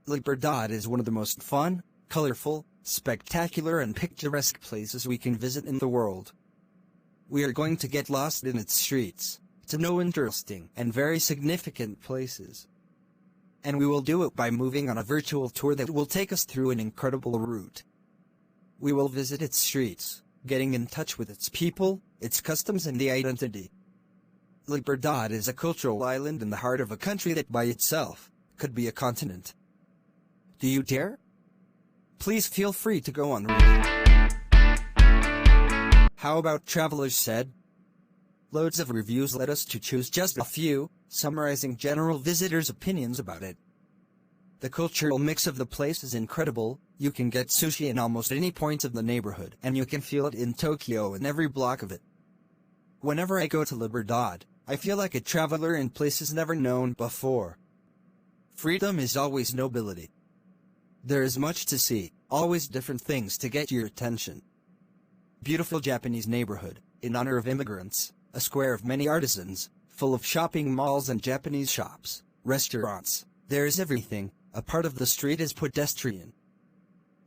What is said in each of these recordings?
Liberdade is one of the most fun, colorful, spectacular and picturesque places we can visit in the world. We are going to get lost in its streets, to know interesting and very significant places. And we will do it by moving on a virtual tour that will take us through an incredible route. We will visit its streets, getting in touch with its people, its customs and the identity. Liberdade is a cultural island in the heart of a country that by itself could be a continent. Do you dare? Please feel free to go on reading. How about travelers said? Loads of reviews led us to choose just a few, summarizing general visitors' opinions about it. The cultural mix of the place is incredible. You can get sushi in almost any point of the neighborhood, and you can feel it in Tokyo in every block of it. Whenever I go to Liberdade, I feel like a traveler in places never known before. Freedom is always nobility. There is much to see, always different things to get your attention. Beautiful Japanese neighborhood, in honor of immigrants, a square of many artisans, full of shopping malls and Japanese shops, restaurants. There is everything. A part of the street is pedestrian.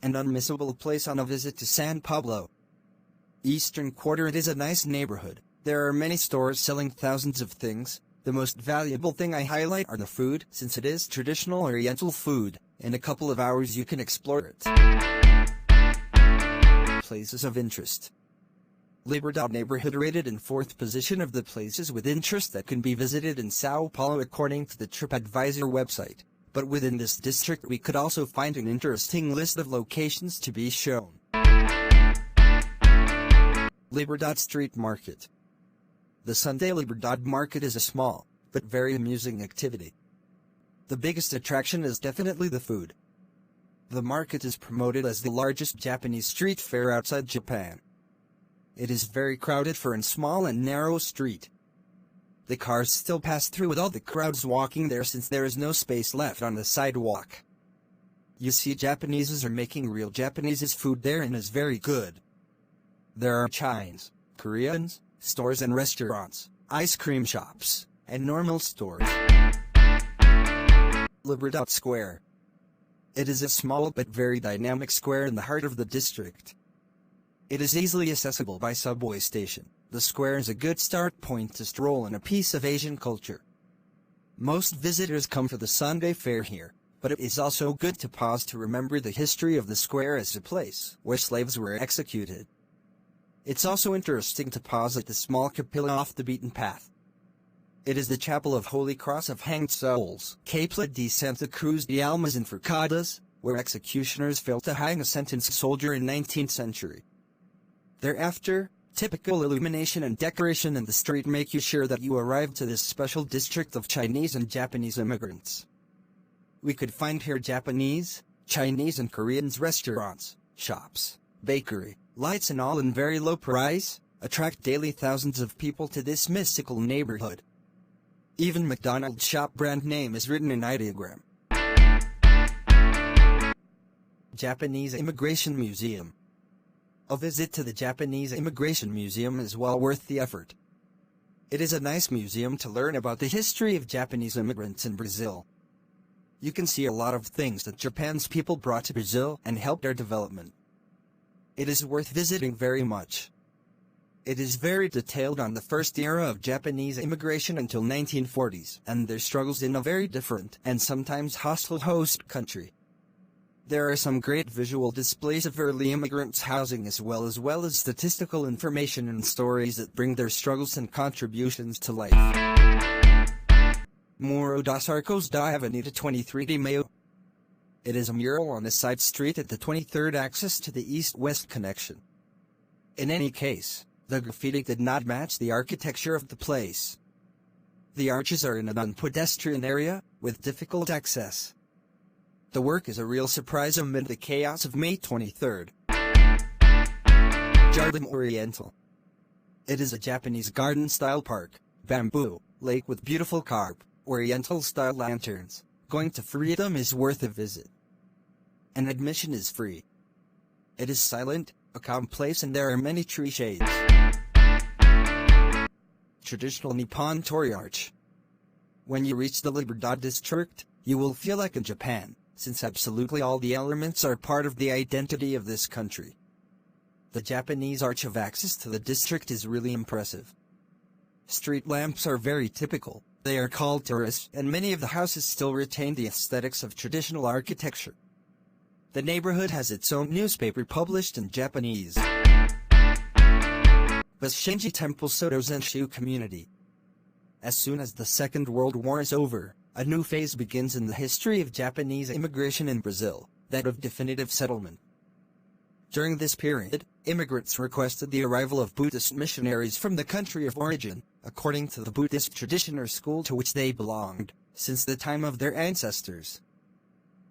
An unmissable place on a visit to San Pablo. Eastern Quarter. It is a nice neighborhood. There are many stores selling thousands of things. The most valuable thing I highlight are the food, since it is traditional Oriental food. In a couple of hours you can explore it. Places of interest. Liberdade neighborhood rated in 4th position of the places with interest that can be visited in Sao Paulo according to the TripAdvisor website. But within this district we could also find an interesting list of locations to be shown. Liberdade Street Market. The Sunday Liberdade Market is a small, but very amusing activity. The biggest attraction is definitely the food. The market is promoted as the largest Japanese street fair outside Japan. It is very crowded for a small and narrow street. The cars still pass through with all the crowds walking there since there is no space left on the sidewalk. You see, Japaneses are making real Japanese food there and is very good. There are Chinese, Koreans, stores and restaurants, ice cream shops, and normal stores. Liberdade Square. It is a small but very dynamic square in the heart of the district. It is easily accessible by subway station. The square is a good start point to stroll in a piece of Asian culture. Most visitors come for the Sunday fair here, but it is also good to pause to remember the history of the square as a place where slaves were executed. It's also interesting to pause at the small capilla off the beaten path. It is the Chapel of Holy Cross of Hanged Souls, Capilla de Santa Cruz de Almas Enforcadas, where executioners failed to hang a sentenced soldier in 19th century. Thereafter, typical illumination and decoration in the street make you sure that you arrive to this special district of Chinese and Japanese immigrants. We could find here Japanese, Chinese and Koreans restaurants, shops, bakery, lights and all in very low price, attract daily thousands of people to this mystical neighborhood. Even McDonald's shop brand name is written in ideogram. Japanese Immigration Museum. A visit to the Japanese Immigration Museum is well worth the effort. It is a nice museum to learn about the history of Japanese immigrants in Brazil. You can see a lot of things that Japan's people brought to Brazil and helped their development. It is worth visiting very much. It is very detailed on the first era of Japanese immigration until 1940s and their struggles in a very different and sometimes hostile host country. There are some great visual displays of early immigrants' housing as well as statistical information and stories that bring their struggles and contributions to life. Muro dos Arcos da Avenida 23 de Maio. It is a mural on a side street at the 23rd axis to the east-west connection. In any case, the graffiti did not match the architecture of the place. The arches are in an unpedestrian area, with difficult access. The work is a real surprise amid the chaos of May 23rd. Jardim Oriental. It is a Japanese garden-style park, bamboo, lake with beautiful carp, Oriental-style lanterns. Going to Freedom is worth a visit. And admission is free. It is silent, a calm place and there are many tree shades. Traditional Nippon Torii Arch. When you reach the Liberdade district, you will feel like in Japan. since absolutely all the elements are part of the identity of this country. The Japanese arch of access to the district is really impressive. Street lamps are very typical. They are called terrace, and many of the houses still retain the aesthetics of traditional architecture. The neighborhood has its own newspaper published in Japanese. Bashenji Temple Soto-Zenshu Community. As soon as the Second World War is over, a new phase begins in the history of Japanese immigration in Brazil, that of definitive settlement. During this period, immigrants requested the arrival of Buddhist missionaries from the country of origin, according to the Buddhist tradition or school to which they belonged, since the time of their ancestors.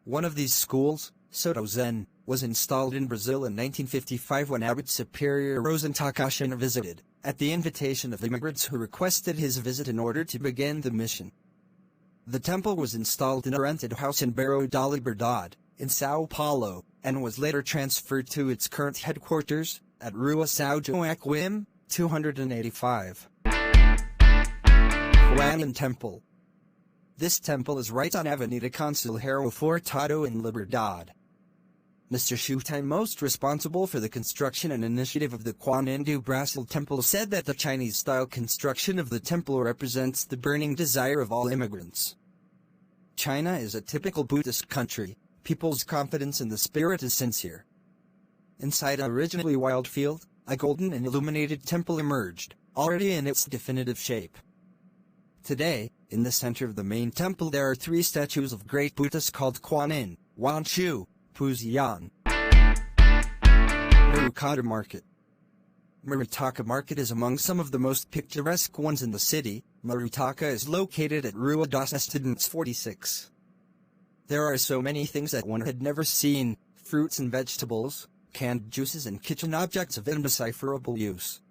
One of these schools, Soto Zen, was installed in Brazil in 1955 when Abbot Superior Rosentakashina visited, at the invitation of immigrants who requested his visit in order to begin the mission. The temple was installed in a rented house in BAIRRO da Liberdade, in São Paulo, and was later transferred to its current headquarters, at Rua São Joaquim, 285. Huanan Temple. This temple is right on Avenida Conselheiro Furtado in Liberdade. Mr. Shutai, most responsible for the construction and initiative of the Huanan do Brasil Temple, said that the Chinese-style construction of the temple represents the burning desire of all immigrants. China is a typical Buddhist country. People's confidence in the spirit is sincere. Inside an originally wild field, a golden and illuminated temple emerged, already in its definitive shape. Today, in the center of the main temple there are 3 statues of great Buddhists called Huanan, Wanshu, Puzian. Marutaka Market. Marutaka Market is among some of the most picturesque ones in the city. Marutaka is located at Rua dos Estudantes 46. There are so many things that one had never seen: fruits and vegetables, canned juices and kitchen objects of indecipherable use.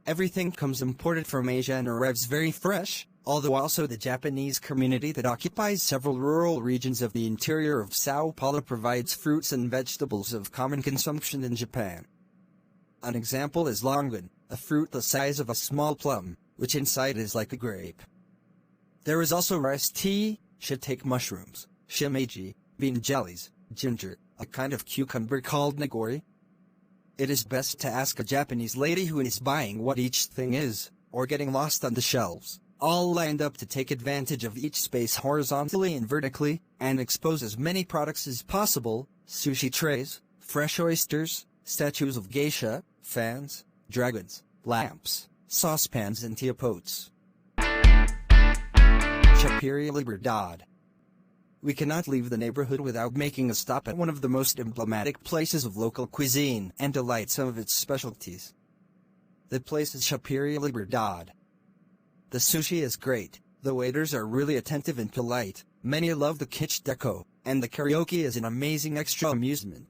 Everything comes imported from Asia and arrives very fresh, although also the Japanese community that occupies several rural regions of the interior of São Paulo provides fruits and vegetables of common consumption in Japan. An example is longan, a fruit the size of a small plum, which inside is like a grape. There is also rice tea, shiitake mushrooms, shimeji, bean jellies, ginger, a kind of cucumber called nigori. It is best to ask a Japanese lady who is buying what each thing is, or getting lost on the shelves, all lined up to take advantage of each space horizontally and vertically, and expose as many products as possible: sushi trays, fresh oysters, statues of geisha, fans, dragons, lamps, saucepans and teapots. Chapiria Liberdade. We cannot leave the neighborhood without making a stop at one of the most emblematic places of local cuisine and delight some of its specialties. The place is Chapiria Liberdade. The sushi is great, the waiters are really attentive and polite, many love the kitsch deco, and the karaoke is an amazing extra amusement.